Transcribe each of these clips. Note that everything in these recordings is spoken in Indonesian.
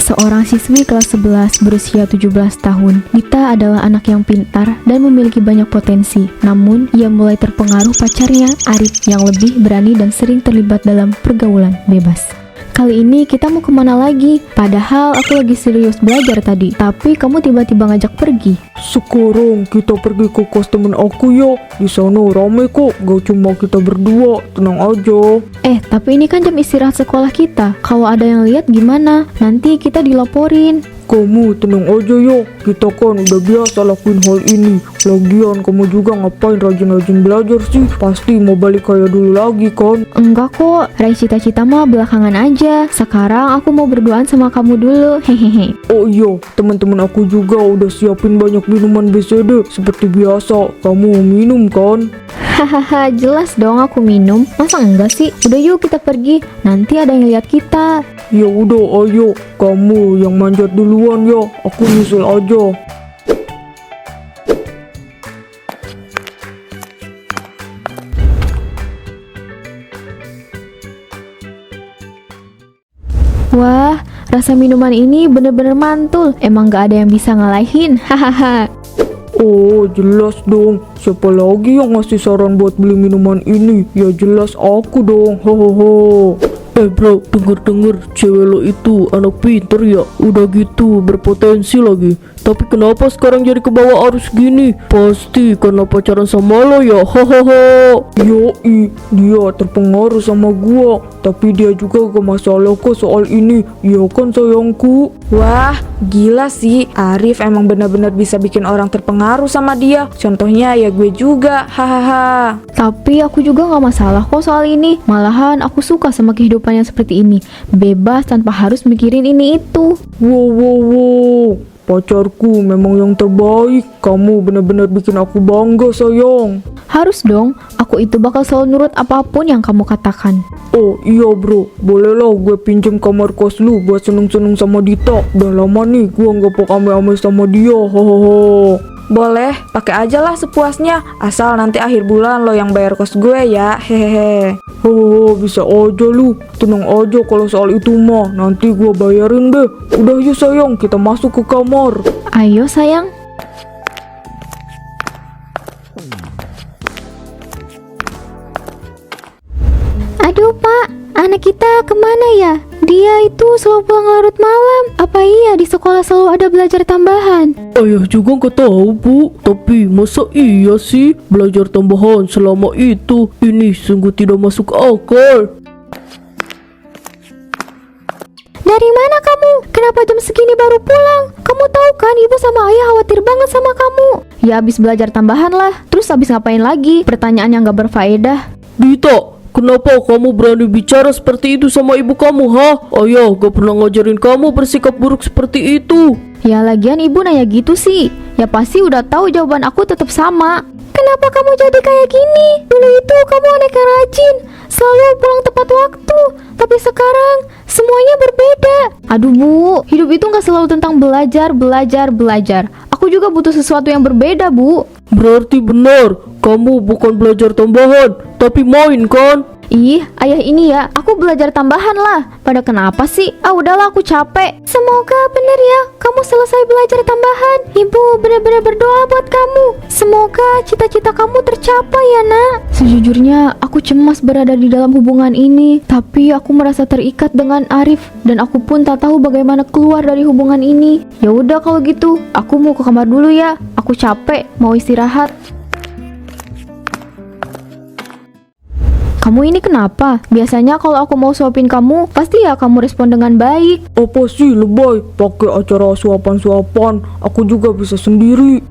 Seorang siswi kelas 11 berusia 17 tahun. Dita adalah anak yang pintar dan memiliki banyak potensi. Namun, ia mulai terpengaruh pacarnya, Arif, yang lebih berani dan sering terlibat dalam pergaulan bebas. Kali ini kita mau kemana lagi? Padahal aku lagi serius belajar tadi, tapi kamu tiba-tiba ngajak pergi. Sekarang kita pergi ke kos temen aku ya. Di sana rame kok, gak cuma kita berdua. Tenang aja. Tapi ini kan jam istirahat sekolah kita. Kalau ada yang lihat gimana? Nanti kita dilaporin. Kamu tenang aja ya. Kita kan udah biasa lakuin hal ini. Lagian kamu juga ngapain rajin-rajin belajar sih? Pasti mau balik kayak dulu lagi kan? Enggak kok, raih cita-cita mah belakangan aja. Sekarang aku mau berduaan sama kamu dulu. Hehehe. Oh iya, teman-teman aku juga udah siapin banyak minuman BCD. Seperti biasa, kamu mau minum kan? Hahaha, jelas dong aku minum. Masa enggak sih? Udah yuk kita pergi. Nanti ada yang lihat kita. Ya udah, ayo. Kamu yang manjat duluan ya. Aku nyusul aja. Wah, rasa minuman ini bener-bener mantul. Emang gak ada yang bisa ngalahin. Hahaha. Oh, jelas dong. Siapa lagi yang ngasih saran buat beli minuman ini? Ya jelas aku dong. Hohoho. Bro, denger-denger cewek lo itu anak pinter ya. Udah gitu berpotensi lagi. Tapi kenapa sekarang jadi kebawa arus gini? Pasti karena pacaran sama lo ya. Hohoho. Yoi, dia terpengaruh sama gua. Tapi dia juga gak masalah kok soal ini. Iya kan sayangku? Wah, gila sih. Arif emang benar-benar bisa bikin orang terpengaruh sama dia. Contohnya ya gue juga. Hahaha. Tapi aku juga gak masalah kok soal ini. Malahan aku suka sama kehidupan yang seperti ini. Bebas tanpa harus mikirin ini itu. Wow. Pacarku memang yang terbaik. Kamu benar-benar bikin aku bangga sayang. Harus dong, aku itu bakal selalu nurut apapun yang kamu katakan. Oh iya bro, bolehlah gue pinjem kamar kos lu buat seneng-seneng sama Dita. Udah lama nih gue gak ame-ame sama dia. Hohoho. Boleh, pakai aja lah sepuasnya. Asal nanti akhir bulan lo yang bayar kos gue ya. Hehehe. Hohoho, bisa aja lu. Tenang aja kalau soal itu mah. Nanti gue bayarin deh. Udah yuk sayang, kita masuk ke kamar. Ayo sayang. Aduh pak, anak kita kemana ya? Dia itu selalu pulang larut malam. Apa iya di sekolah selalu ada belajar tambahan? Ayah juga gak tahu bu. Tapi masa iya sih belajar tambahan selama itu? Ini sungguh tidak masuk akal. Dari mana kamu? Kenapa jam segini baru pulang? Kamu tahu kan ibu sama ayah khawatir banget sama kamu. Ya habis belajar tambahan lah. Terus habis ngapain lagi? Pertanyaan yang gak berfaedah. Dita, kenapa kamu berani bicara seperti itu sama ibu kamu, ha? Ayah gak pernah ngajarin kamu bersikap buruk seperti itu. Ya lagian ibu nanya gitu sih. Ya pasti udah tahu jawaban aku tetap sama. Kenapa kamu jadi kayak gini? Dulu itu kamu anak yang rajin, selalu pulang tepat waktu. Tapi sekarang semuanya berbeda. Aduh bu, hidup itu gak selalu tentang belajar. Aku juga butuh sesuatu yang berbeda bu. Berarti benar, kamu bukan belajar tambahan, tapi main kan? Ih, ayah ini ya, aku belajar tambahan lah. Pada kenapa sih? Udahlah aku capek. Semoga bener ya, kamu selesai belajar tambahan. Ibu benar-benar berdoa buat kamu. Semoga cita-cita kamu tercapai ya nak. Sejujurnya, aku cemas berada di dalam hubungan ini. Tapi aku merasa terikat dengan Arif. Dan aku pun tak tahu bagaimana keluar dari hubungan ini. Ya udah kalau gitu, aku mau ke kamar dulu ya. Aku capek, mau istirahat. Kamu ini kenapa? Biasanya kalau aku mau suapin kamu, pasti ya kamu respon dengan baik. Apa sih lebay? Pakai acara suapan-suapan, aku juga bisa sendiri.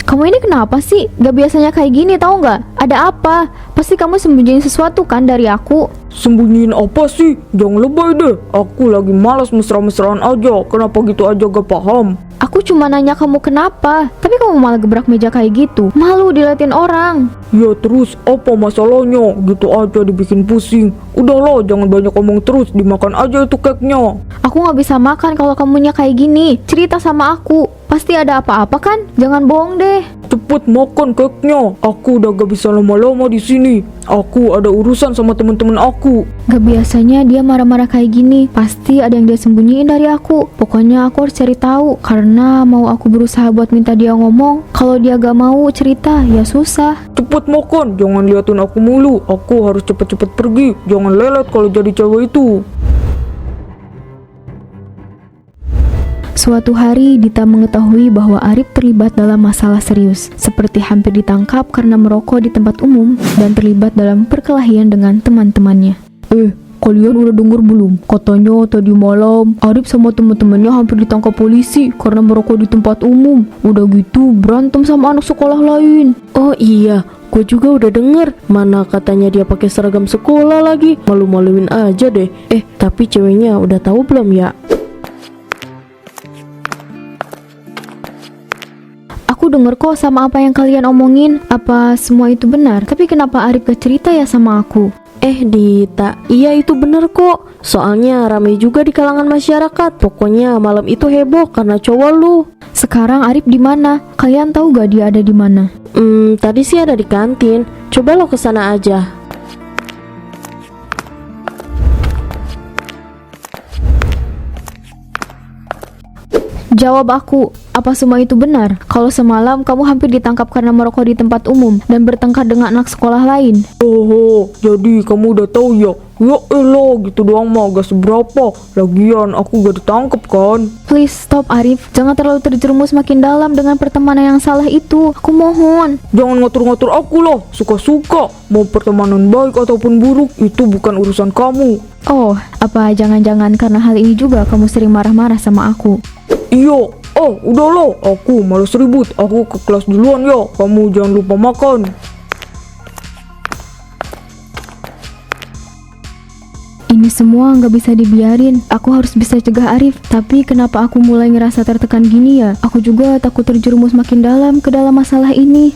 Kamu ini kenapa sih? Gak biasanya kayak gini tau gak? Ada apa? Pasti kamu sembunyiin sesuatu kan dari aku? Sembunyiin apa sih? Jangan lebay deh. Aku lagi malas mesra-mesraan aja. Kenapa gitu aja gak paham? Aku cuma nanya kamu kenapa, tapi kamu malah gebrak meja kayak gitu. Malu diliatin orang. Ya terus apa masalahnya? Gitu aja dibikin pusing. Udahlah jangan banyak omong terus, dimakan aja itu cake-nya. Aku gak bisa makan kalau kamunya kayak gini. Cerita sama aku. Pasti ada apa-apa kan? Jangan bohong deh. cepet makan cake-nya. Aku udah gak bisa lama-lama di sini. Aku ada urusan sama teman-teman aku. Gak biasanya dia marah-marah kayak gini. Pasti ada yang dia sembunyiin dari aku. Pokoknya aku harus cari tahu. Karena mau aku berusaha buat minta dia ngomong, kalau dia gak mau cerita, ya susah. Cepet makan, jangan liatin aku mulu. Aku harus cepet-cepet pergi. Jangan lelet kalau jadi cewek itu. Suatu hari Dita mengetahui bahwa Arif terlibat dalam masalah serius, seperti hampir ditangkap karena merokok di tempat umum dan terlibat dalam perkelahian dengan teman-temannya. Kalian udah denger belum? Katanya tadi malam Arif sama teman-temannya hampir ditangkap polisi karena merokok di tempat umum. Udah gitu berantem sama anak sekolah lain. Oh iya, gue juga udah denger. Mana katanya dia pakai seragam sekolah lagi. Malu-maluin aja deh. Tapi ceweknya udah tahu belum ya? Aku denger kok sama apa yang kalian omongin. Apa semua itu benar? Tapi kenapa Arif gak cerita ya sama aku? Dita, iya itu bener kok. Soalnya ramai juga di kalangan masyarakat. Pokoknya malam itu heboh karena cowok lu. Sekarang Arif di mana? Kalian tahu gak dia ada di mana? Tadi sih ada di kantin. Coba lo kesana aja. Jawab aku, apa semua itu benar? Kalau semalam kamu hampir ditangkap karena merokok di tempat umum dan bertengkar dengan anak sekolah lain. Oh, jadi kamu udah tahu ya? Ya elah, gitu doang mah gak seberapa. Lagian aku gak ditangkap kan? Please stop Arif, jangan terlalu terjerumus makin dalam dengan pertemanan yang salah itu. Aku mohon. Jangan ngatur-ngatur aku lah, suka-suka. Mau pertemanan baik ataupun buruk, itu bukan urusan kamu. Oh, apa jangan-jangan karena hal ini juga kamu sering marah-marah sama aku? Iya, udahlah, aku malas ribut. Aku ke kelas duluan ya. Kamu jangan lupa makan. Ini semua nggak bisa dibiarin. Aku harus bisa cegah Arif. Tapi kenapa aku mulai ngerasa tertekan gini ya? Aku juga takut terjerumus makin dalam ke dalam masalah ini.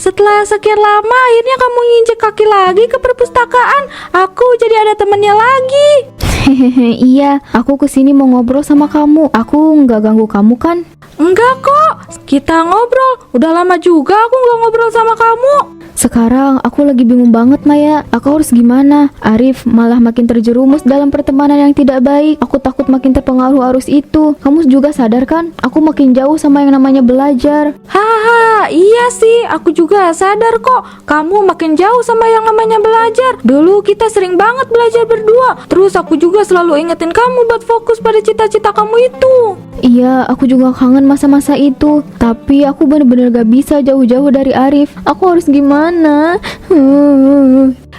Setelah sekian lama akhirnya kamu nginjek kaki lagi ke perpustakaan. Aku jadi ada temennya lagi. Hehehe, iya, aku kesini mau ngobrol sama kamu. Aku nggak ganggu kamu kan? Enggak kok, kita ngobrol. Udah lama juga aku nggak ngobrol sama kamu. Sekarang aku lagi bingung banget Maya. Aku harus gimana? Arif malah makin terjerumus dalam pertemanan yang tidak baik. Aku takut makin terpengaruh arus itu. Kamu juga sadar kan? Aku makin jauh sama yang namanya belajar. Haha, iya sih, aku juga sadar kok. Kamu makin jauh sama yang namanya belajar. Dulu kita sering banget belajar berdua. Terus aku juga selalu ingetin kamu buat fokus pada cita-cita kamu itu. Iya, aku juga kangen masa-masa itu. Tapi aku bener-bener gak bisa jauh-jauh dari Arif. Aku harus gimana?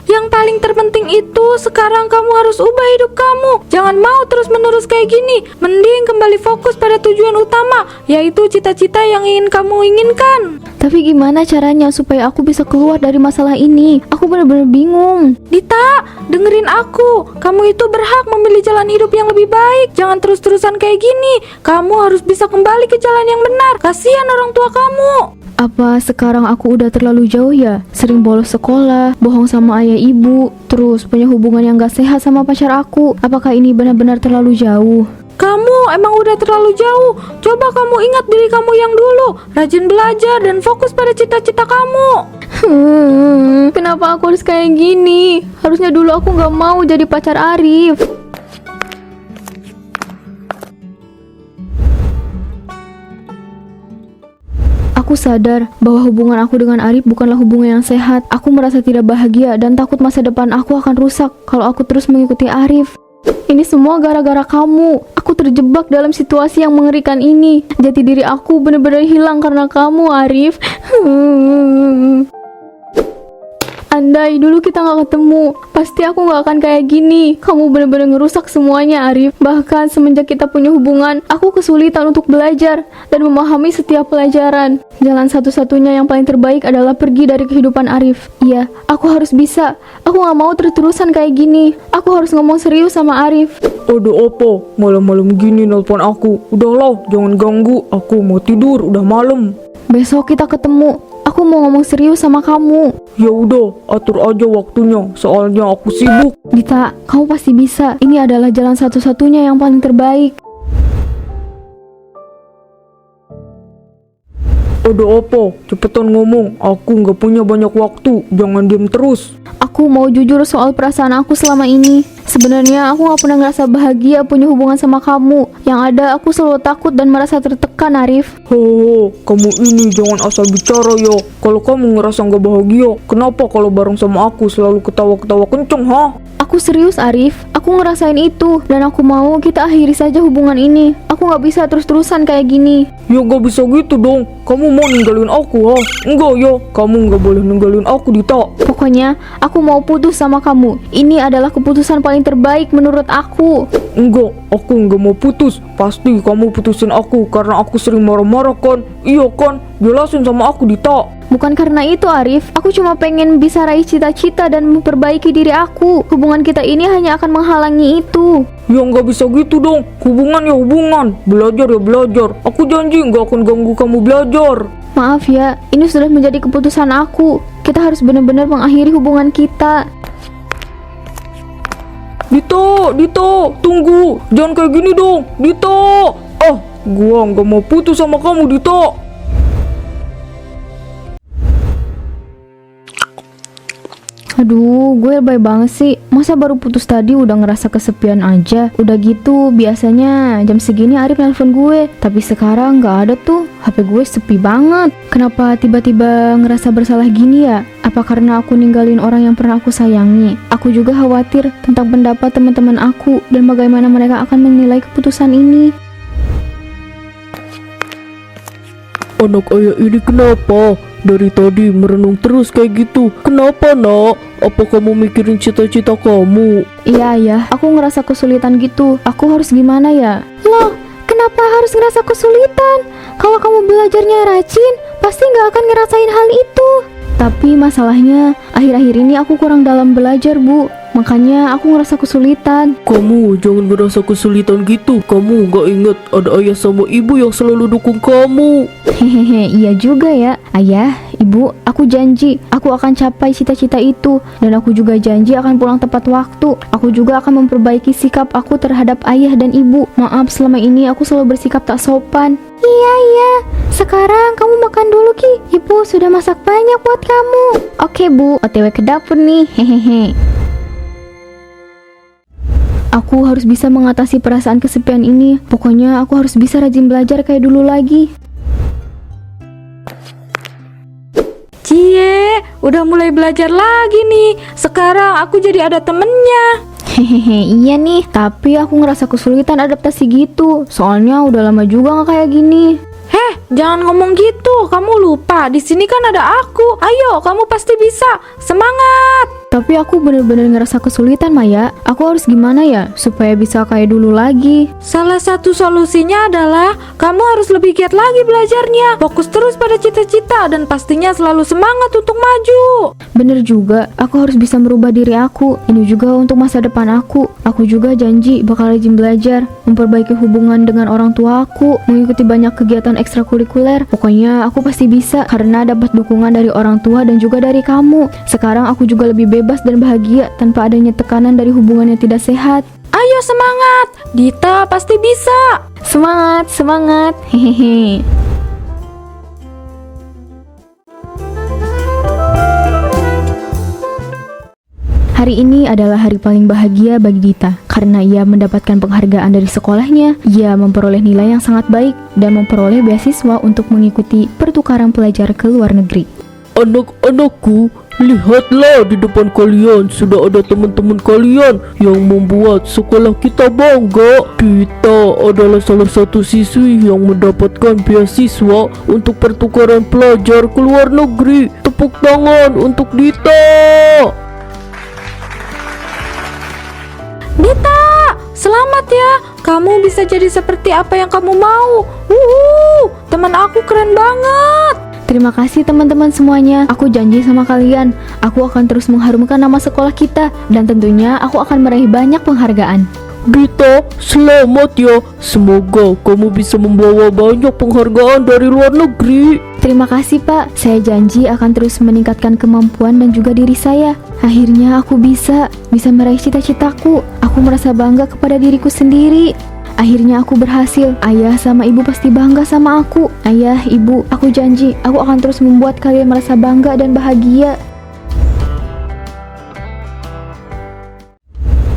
Yang paling terpenting itu sekarang kamu harus ubah hidup kamu. Jangan mau terus-menerus kayak gini. Mending kembali fokus pada tujuan utama, yaitu cita-cita yang ingin kamu inginkan. Tapi gimana caranya supaya aku bisa keluar dari masalah ini? Aku bener-bener bingung. Dita, dengerin aku. Kamu itu berhak memilih jalan hidup yang lebih baik. Jangan terus-terusan kayak gini. Kamu harus bisa kembali ke jalan yang benar. Kasihan orang tua kamu. Apa sekarang aku udah terlalu jauh ya? Sering bolos sekolah, bohong sama ayah ibu, terus punya hubungan yang gak sehat sama pacar aku. Apakah ini benar-benar terlalu jauh? Kamu emang udah terlalu jauh. Coba kamu ingat diri kamu yang dulu. Rajin belajar dan fokus pada cita-cita kamu. Kenapa aku harus kayak gini? Harusnya dulu aku gak mau jadi pacar Arif. Aku sadar bahwa hubungan aku dengan Arif bukanlah hubungan yang sehat. Aku merasa tidak bahagia dan takut masa depan aku akan rusak kalau aku terus mengikuti Arif. Ini semua gara-gara kamu. Aku terjebak dalam situasi yang mengerikan ini. Jati diri aku benar-benar hilang karena kamu, Arif. Andai dulu kita gak ketemu, pasti aku gak akan kayak gini. Kamu benar-benar ngerusak semuanya, Arif. Bahkan semenjak kita punya hubungan, aku kesulitan untuk belajar dan memahami setiap pelajaran. Jalan satu-satunya yang paling terbaik adalah pergi dari kehidupan Arif. Iya, aku harus bisa. Aku gak mau terus-terusan kayak gini. Aku harus ngomong serius sama Arif. Ada apa? Malam-malam gini nelpon aku. Udahlah, jangan ganggu. Aku mau tidur, udah malam. Besok kita ketemu. Aku mau ngomong serius sama kamu. Ya udah, atur aja waktunya, soalnya aku sibuk. Dita, kamu pasti bisa. Ini adalah jalan satu-satunya yang paling terbaik. Ada apa? Cepetan ngomong, aku nggak punya banyak waktu, jangan diem terus. Aku mau jujur soal perasaan aku selama ini. Sebenarnya aku gak pernah ngerasa bahagia punya hubungan sama kamu. Yang ada aku selalu takut dan merasa tertekan, Arif. Ho, kamu ini jangan asal bicara ya. Kalau kamu ngerasa nggak bahagia, kenapa kalau bareng sama aku selalu ketawa-ketawa kenceng, ha? Aku serius, Arif. Aku ngerasain itu. Dan aku mau kita akhiri saja hubungan ini. Aku gak bisa terus-terusan kayak gini. Ya nggak bisa gitu dong. Kamu mau ninggalin aku, ha? Enggak ya, kamu nggak boleh ninggalin aku, Dita. Pokoknya aku mau putus sama kamu. Ini adalah keputusan paling terbaik menurut aku. Enggak, aku nggak mau putus. Pasti kamu putusin aku karena aku sering marah-marah kan? Iya kan? Jelasin sama aku, Dita. Bukan karena itu, Arif. Aku cuma pengen bisa raih cita-cita dan memperbaiki diri aku. Hubungan kita ini hanya akan menghalangi itu. Ya nggak bisa gitu dong. Hubungan ya hubungan, belajar ya belajar. Aku janji nggak akan ganggu kamu belajar. Maaf ya, ini sudah menjadi keputusan aku. Kita harus benar-benar mengakhiri hubungan kita. Dita, tunggu. Jangan kayak gini dong, Dita. Gua nggak mau putus sama kamu, Dita. Aduh, gue lebay banget sih. Masa baru putus tadi udah ngerasa kesepian aja. Udah gitu, biasanya jam segini Arif nelpon gue. Tapi sekarang gak ada tuh. HP gue sepi banget. Kenapa tiba-tiba ngerasa bersalah gini ya? Apa karena aku ninggalin orang yang pernah aku sayangi? Aku juga khawatir tentang pendapat teman-teman aku dan bagaimana mereka akan menilai keputusan ini. Anak ayah ini kenapa? Dari tadi merenung terus kayak gitu. Kenapa, nak? Apa kamu mikirin cita-cita kamu? Iya ya, aku ngerasa kesulitan gitu. Aku harus gimana ya? Loh, kenapa harus ngerasa kesulitan? Kalau kamu belajarnya rajin, pasti nggak akan ngerasain hal itu. Tapi masalahnya, akhir-akhir ini aku kurang dalam belajar, Bu. Makanya aku ngerasa kesulitan. Kamu jangan ngerasa kesulitan gitu. Kamu gak ingat ada ayah sama ibu yang selalu dukung kamu. Hehehe, iya juga ya. Ayah, ibu, aku janji aku akan capai cita-cita itu. Dan aku juga janji akan pulang tepat waktu. Aku juga akan memperbaiki sikap aku terhadap ayah dan ibu. Maaf selama ini aku selalu bersikap tak sopan. Iya, sekarang kamu makan dulu, Ki. Ibu sudah masak banyak buat kamu. Oke, Bu, OTW ke dapur nih. Hehehe. Aku harus bisa mengatasi perasaan kesepian ini. Pokoknya aku harus bisa rajin belajar kayak dulu lagi. Cie, udah mulai belajar lagi nih. Sekarang aku jadi ada temennya. Hehehe, iya nih. Tapi aku ngerasa kesulitan adaptasi gitu. Soalnya udah lama juga gak kayak gini. Heh, jangan ngomong gitu. Kamu lupa, di sini kan ada aku. Ayo, kamu pasti bisa. Semangat! Tapi aku bener-bener ngerasa kesulitan, Maya. Aku harus gimana ya supaya bisa kayak dulu lagi? Salah satu solusinya adalah kamu harus lebih giat lagi belajarnya. Fokus terus pada cita-cita dan pastinya selalu semangat untuk maju. Bener juga, aku harus bisa merubah diri aku. Ini juga untuk masa depan aku. Aku juga janji bakal rajin belajar, memperbaiki hubungan dengan orang tua aku, mengikuti banyak kegiatan ekstrakurikuler. Pokoknya aku pasti bisa karena dapat dukungan dari orang tua dan juga dari kamu. Sekarang aku juga lebih bebas dan bahagia tanpa adanya tekanan dari hubungan yang tidak sehat. Ayo semangat, Dita pasti bisa. Semangat, semangat. Hehehe. Hari ini adalah hari paling bahagia bagi Dita karena ia mendapatkan penghargaan dari sekolahnya. Ia memperoleh nilai yang sangat baik dan memperoleh beasiswa untuk mengikuti pertukaran pelajar ke luar negeri. Anak-anakku, lihatlah di depan kalian sudah ada teman-teman kalian yang membuat sekolah kita bangga. Kita adalah salah satu siswi yang mendapatkan beasiswa untuk pertukaran pelajar ke luar negeri. Tepuk tangan untuk Dita. Dita, selamat ya. Kamu bisa jadi seperti apa yang kamu mau. Teman aku keren banget. Terima kasih teman-teman semuanya. Aku janji sama kalian, aku akan terus mengharumkan nama sekolah kita dan tentunya aku akan meraih banyak penghargaan. Dita, selamat ya. Semoga kamu bisa membawa banyak penghargaan dari luar negeri. Terima kasih Pak, saya janji akan terus meningkatkan kemampuan dan juga diri saya. Akhirnya aku bisa meraih cita-citaku. Aku merasa bangga kepada diriku sendiri. Akhirnya aku berhasil. Ayah sama ibu pasti bangga sama aku. Ayah, ibu, aku janji aku akan terus membuat kalian merasa bangga dan bahagia.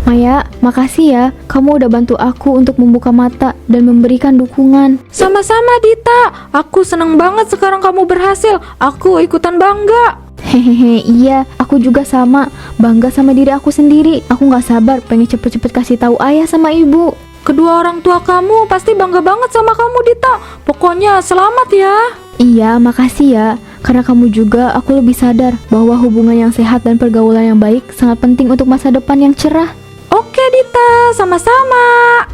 Maya, makasih ya. Kamu udah bantu aku untuk membuka mata dan memberikan dukungan. Sama-sama Dita, aku seneng banget sekarang kamu berhasil. Aku ikutan bangga. Hehehe, iya, aku juga sama. Bangga sama diri aku sendiri. Aku gak sabar pengen cepet-cepet kasih tahu ayah sama ibu. Kedua orang tua kamu pasti bangga banget sama kamu Dita. Pokoknya selamat ya. Iya, makasih ya. Karena kamu juga, aku lebih sadar bahwa hubungan yang sehat dan pergaulan yang baik sangat penting untuk masa depan yang cerah. Oke Dita, sama-sama.